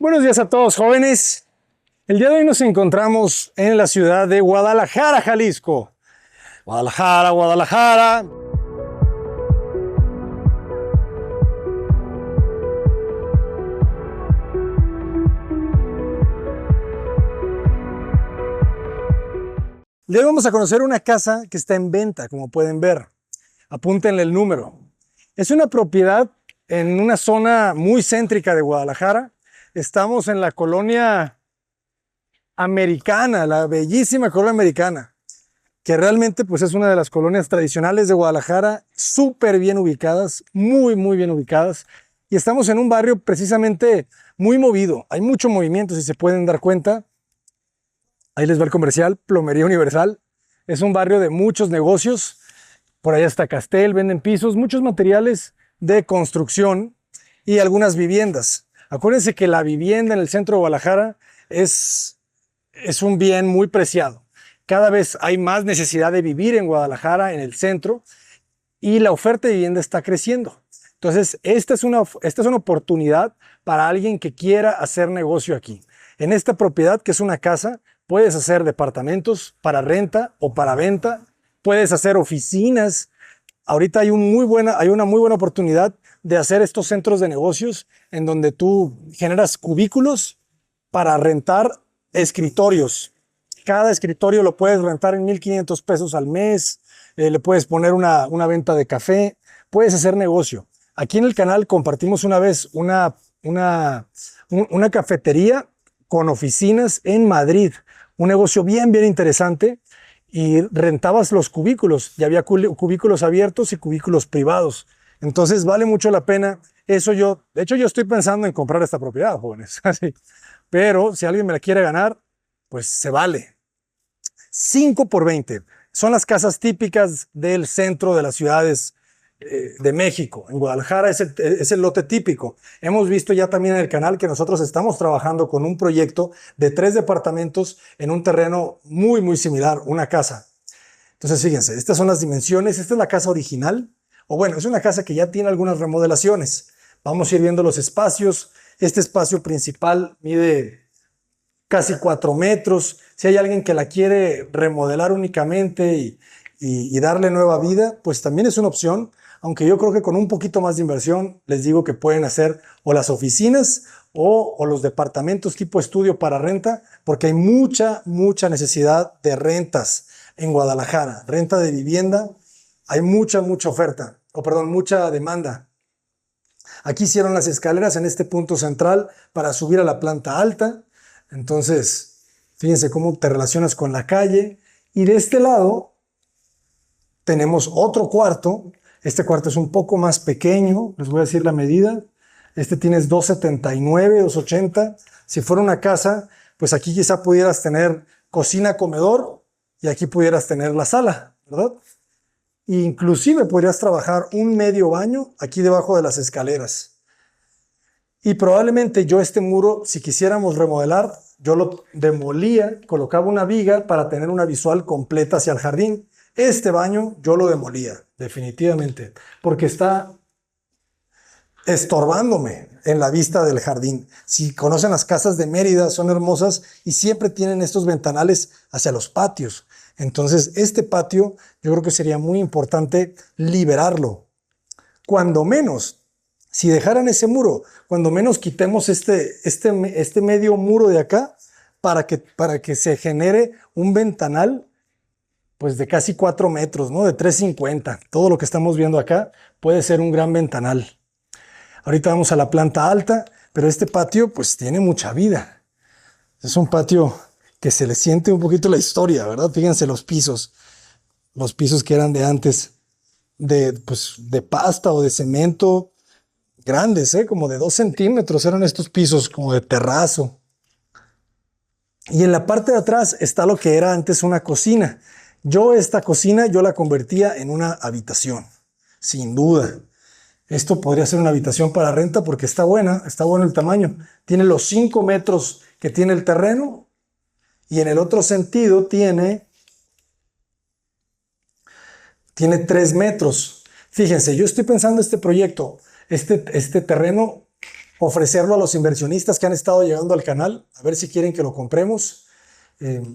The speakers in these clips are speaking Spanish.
Buenos días a todos, jóvenes. El día de hoy nos encontramos en la ciudad de Guadalajara, Jalisco. Guadalajara, Guadalajara. El día de hoy vamos a conocer una casa que está en venta, como pueden ver. Apúntenle el número. Es una propiedad en una zona muy céntrica de Guadalajara. Estamos en la colonia Americana, la bellísima colonia Americana, que realmente pues es una de las colonias tradicionales de Guadalajara, súper bien ubicadas, muy bien ubicadas. Y estamos en un barrio precisamente muy movido. Hay mucho movimiento, si se pueden dar cuenta. Ahí les va el comercial, Plomería Universal. Es un barrio de muchos negocios. Por allá está Castel, venden pisos, muchos materiales de construcción y algunas viviendas. Acuérdense que la vivienda en el centro de Guadalajara es un bien muy preciado. Cada vez hay más necesidad de vivir en Guadalajara, en el centro, y la oferta de vivienda está creciendo. Entonces, esta es una oportunidad para alguien que quiera hacer negocio aquí. En esta propiedad, que es una casa, puedes hacer departamentos para renta o para venta, puedes hacer oficinas. Ahorita hay una muy buena oportunidad de hacer estos centros de negocios en donde tú generas cubículos para rentar escritorios. Cada escritorio lo puedes rentar en 1,500 pesos al mes. Le puedes poner una venta de café. Puedes hacer negocio. Aquí en el canal compartimos una vez una cafetería con oficinas en Madrid. Un negocio bien interesante. Y rentabas los cubículos, y había cubículos abiertos y cubículos privados. Entonces vale mucho la pena. De hecho yo estoy pensando en comprar esta propiedad, jóvenes. Pero si alguien me la quiere ganar, pues se vale. 5 por 20. Son las casas típicas del centro de las ciudades de México. En Guadalajara es el lote típico. Hemos visto ya también en el canal que nosotros estamos trabajando con un proyecto de 3 departamentos en un terreno muy similar, una casa. Entonces, fíjense, estas son las dimensiones. Esta es la casa original, o bueno, es una casa que ya tiene algunas remodelaciones. Vamos a ir viendo los espacios. Este espacio principal mide casi 4 metros. Si hay alguien que la quiere remodelar únicamente y darle nueva vida, pues también es una opción. Aunque yo creo que con un poquito más de inversión, les digo que pueden hacer o las oficinas o los departamentos tipo estudio para renta, porque hay mucha necesidad de rentas en Guadalajara. Renta de vivienda, hay mucha oferta, mucha demanda. Aquí hicieron las escaleras en este punto central para subir a la planta alta. Entonces, fíjense cómo te relacionas con la calle. Y de este lado tenemos otro cuarto. Este cuarto es un poco más pequeño, les voy a decir la medida. Este tienes 2,79, 2,80. Si fuera una casa, pues aquí quizá pudieras tener cocina, comedor, y aquí pudieras tener la sala, ¿verdad? E inclusive podrías trabajar un medio baño aquí debajo de las escaleras. Y probablemente yo este muro, si quisiéramos remodelar, yo lo demolía, colocaba una viga para tener una visual completa hacia el jardín. Este baño yo lo demolía, definitivamente, porque está estorbándome en la vista del jardín. Si conocen las casas de Mérida, son hermosas y siempre tienen estos ventanales hacia los patios. Entonces, este patio yo creo que sería muy importante liberarlo. Cuando menos, si dejaran ese muro, cuando menos quitemos este medio muro de acá para que se genere un ventanal pues de casi 4 metros, ¿no? De 3,50. Todo lo que estamos viendo acá puede ser un gran ventanal. Ahorita vamos a la planta alta, pero este patio pues tiene mucha vida. Es un patio que se le siente un poquito la historia, ¿verdad? Fíjense los pisos que eran de antes, de pasta o de cemento, grandes, como de 2 centímetros eran estos pisos, como de terrazo. Y en la parte de atrás está lo que era antes una cocina. Esta cocina yo la convertía en una habitación, sin duda. Esto podría ser una habitación para renta porque está bueno el tamaño. Tiene los 5 metros que tiene el terreno y en el otro sentido tiene 3 metros. Fíjense, yo estoy pensando este proyecto, este terreno ofrecerlo a los inversionistas que han estado llegando al canal, a ver si quieren que lo compremos.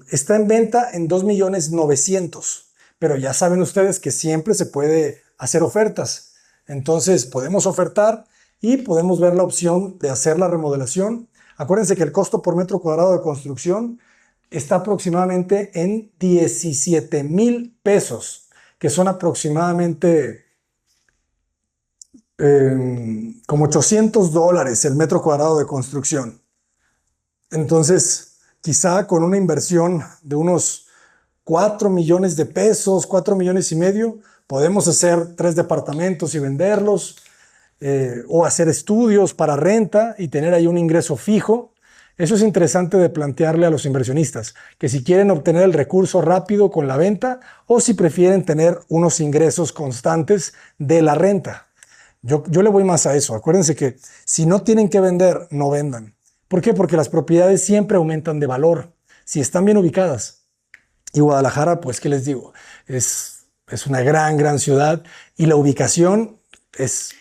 Está en venta en 2.900.000, pero ya saben ustedes que siempre se puede hacer ofertas. Entonces podemos ofertar y podemos ver la opción de hacer la remodelación. Acuérdense que el costo por metro cuadrado de construcción está aproximadamente en 17,000 pesos, que son aproximadamente como $800 el metro cuadrado de construcción. Entonces, quizá con una inversión de unos 4 millones de pesos, 4,5 millones, podemos hacer 3 departamentos y venderlos, o hacer estudios para renta y tener ahí un ingreso fijo. Eso es interesante de plantearle a los inversionistas, que si quieren obtener el recurso rápido con la venta o si prefieren tener unos ingresos constantes de la renta. Yo le voy más a eso. Acuérdense que si no tienen que vender, no vendan. ¿Por qué? Porque las propiedades siempre aumentan de valor si están bien ubicadas. Y Guadalajara, pues, ¿qué les digo? Es una gran ciudad y la ubicación es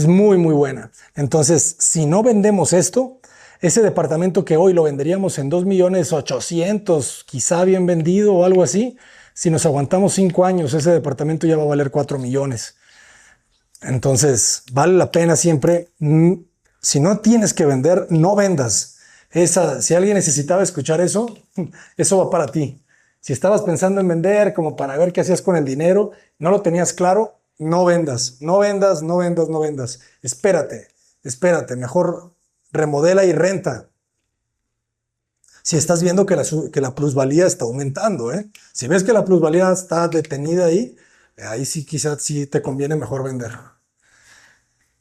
muy buena. Entonces, si no vendemos esto, ese departamento que hoy lo venderíamos en 2,800,000, quizá bien vendido o algo así, si nos aguantamos 5 años, ese departamento ya va a valer 4 millones. Entonces, vale la pena siempre. Si no tienes que vender, no vendas. Si alguien necesitaba escuchar eso, eso va para ti. Si estabas pensando en vender como para ver qué hacías con el dinero, no lo tenías claro, no vendas, no vendas, no vendas, no vendas. Espérate, mejor remodela y renta. Si estás viendo que la plusvalía está aumentando, ¿eh? Si ves que la plusvalía está detenida ahí sí quizás sí te conviene mejor vender.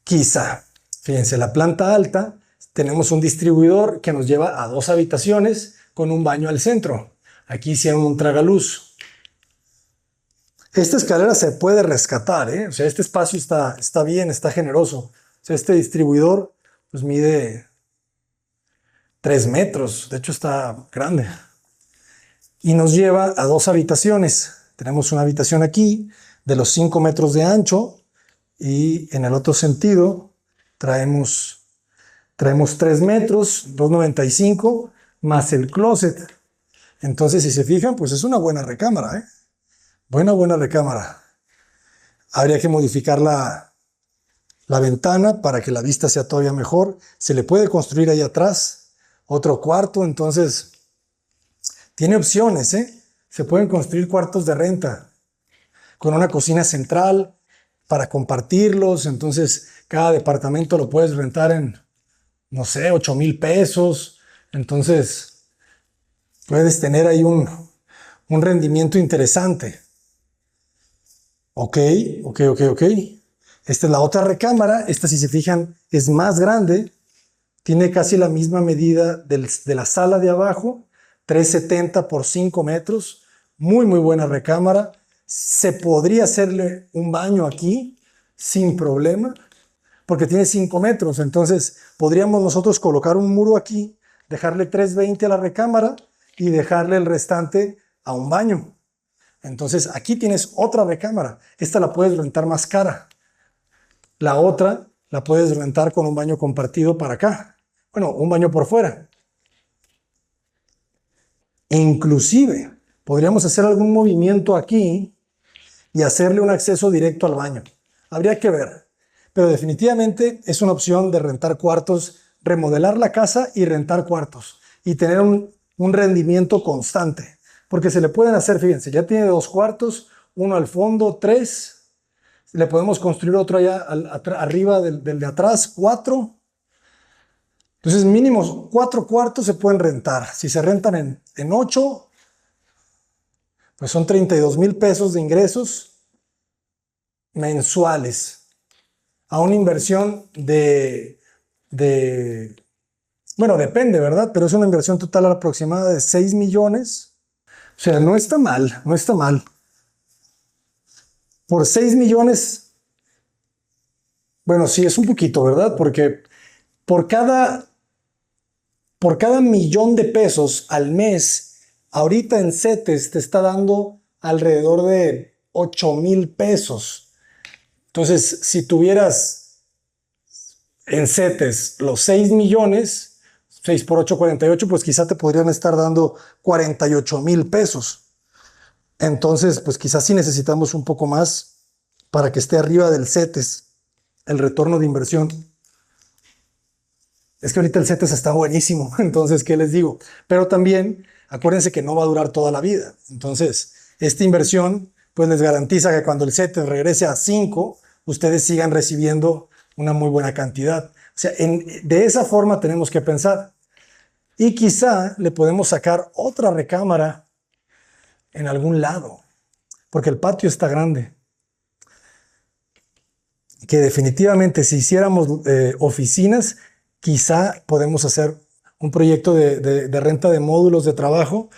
Quizá. Fíjense, la planta alta tenemos un distribuidor que nos lleva a 2 habitaciones con un baño al centro. Aquí hicieron un tragaluz. Esta escalera se puede rescatar, ¿eh? O sea, este espacio está bien, está generoso. O sea, este distribuidor pues mide 3 metros, de hecho está grande. Y nos lleva a 2 habitaciones. Tenemos una habitación aquí de los 5 metros de ancho y en el otro sentido traemos 3 metros, 2,95 más el closet. Entonces, si se fijan, pues es una buena recámara, ¿eh? Buena recámara. Habría que modificar la ventana para que la vista sea todavía mejor. Se le puede construir ahí atrás otro cuarto, entonces tiene opciones, ¿eh? Se pueden construir cuartos de renta con una cocina central para compartirlos. Entonces, cada departamento lo puedes rentar en, no sé, 8,000 pesos. Entonces, puedes tener ahí un rendimiento interesante. Ok. Esta es la otra recámara. Esta, si se fijan, es más grande. Tiene casi la misma medida de la sala de abajo. 3,70 por 5 metros. Muy buena recámara. Se podría hacerle un baño aquí sin problema, porque tiene 5 metros. Entonces, podríamos nosotros colocar un muro aquí, dejarle 3,20 a la recámara y dejarle el restante a un baño. Entonces, aquí tienes otra recámara. Esta la puedes rentar más cara. La otra la puedes rentar con un baño compartido para acá. Bueno, un baño por fuera. Inclusive, podríamos hacer algún movimiento aquí y hacerle un acceso directo al baño. Habría que ver. Pero definitivamente es una opción de rentar cuartos, remodelar la casa y rentar cuartos. Y tener un rendimiento constante. Porque se le pueden hacer, fíjense, ya tiene 2 cuartos, uno al fondo, 3. Le podemos construir otro allá arriba del de atrás, 4. Entonces, mínimo 4 cuartos se pueden rentar. Si se rentan en 8, pues son 32,000 pesos de ingresos mensuales. A una inversión bueno, depende, ¿verdad? Pero es una inversión total aproximada de 6 millones. O sea, no está mal. Por 6 millones, bueno, sí, es un poquito, ¿verdad? Porque por cada millón de pesos al mes, ahorita en CETES te está dando alrededor de 8,000 pesos. Entonces, si tuvieras en CETES los 6 millones, 6 por 8, 48, pues quizá te podrían estar dando 48,000 pesos. Entonces, pues quizás sí necesitamos un poco más para que esté arriba del CETES, el retorno de inversión. Es que ahorita el CETES está buenísimo, entonces, ¿qué les digo? Pero también, acuérdense que no va a durar toda la vida. Entonces, esta inversión, pues les garantiza que cuando el CETES regrese a 5, ustedes sigan recibiendo una muy buena cantidad. O sea, de esa forma tenemos que pensar. Y quizá le podemos sacar otra recámara en algún lado, porque el patio está grande. Que definitivamente si hiciéramos oficinas, quizá podemos hacer un proyecto de renta de módulos de trabajo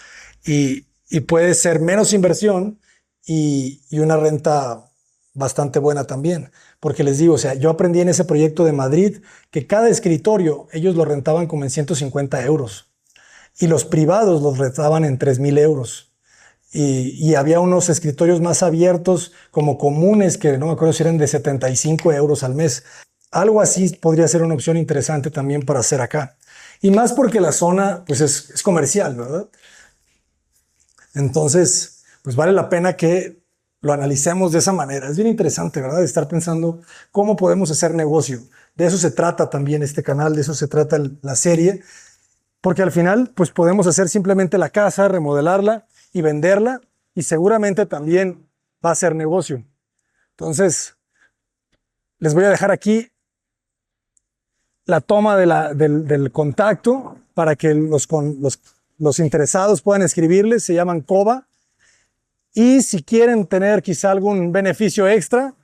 y puede ser menos inversión y una renta bastante buena también. Porque les digo, o sea, yo aprendí en ese proyecto de Madrid que cada escritorio ellos lo rentaban como en 150 euros y los privados los rentaban en 3,000 euros. Y había unos escritorios más abiertos, como comunes, que no me acuerdo si eran de 75 euros al mes. Algo así podría ser una opción interesante también para hacer acá. Y más porque la zona pues es comercial, ¿verdad? Entonces, pues vale la pena que lo analicemos de esa manera. Es bien interesante, ¿verdad? Estar pensando cómo podemos hacer negocio. De eso se trata también este canal, de eso se trata la serie. Porque al final, pues podemos hacer simplemente la casa, remodelarla y venderla y seguramente también va a ser negocio. Entonces, les voy a dejar aquí la toma del contacto para que los interesados puedan escribirles. Se llaman COBA. Y si quieren tener quizá algún beneficio extra,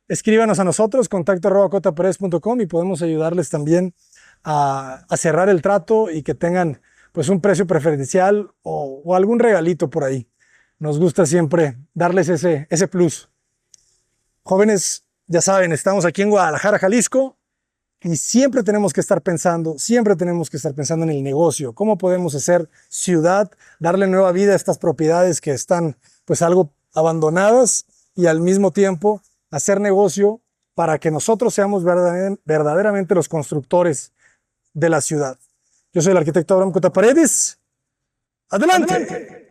escríbanos a nosotros, contacto@cotaperez.com y podemos ayudarles también a cerrar el trato y que tengan pues un precio preferencial o algún regalito por ahí. Nos gusta siempre darles ese plus. Jóvenes, ya saben, estamos aquí en Guadalajara, Jalisco, y siempre tenemos que estar pensando en el negocio. ¿Cómo podemos hacer ciudad, darle nueva vida a estas propiedades que están pues algo abandonadas y al mismo tiempo hacer negocio para que nosotros seamos verdaderamente los constructores de la ciudad? Yo soy el arquitecto Abraham Cota Paredes. ¡Adelante!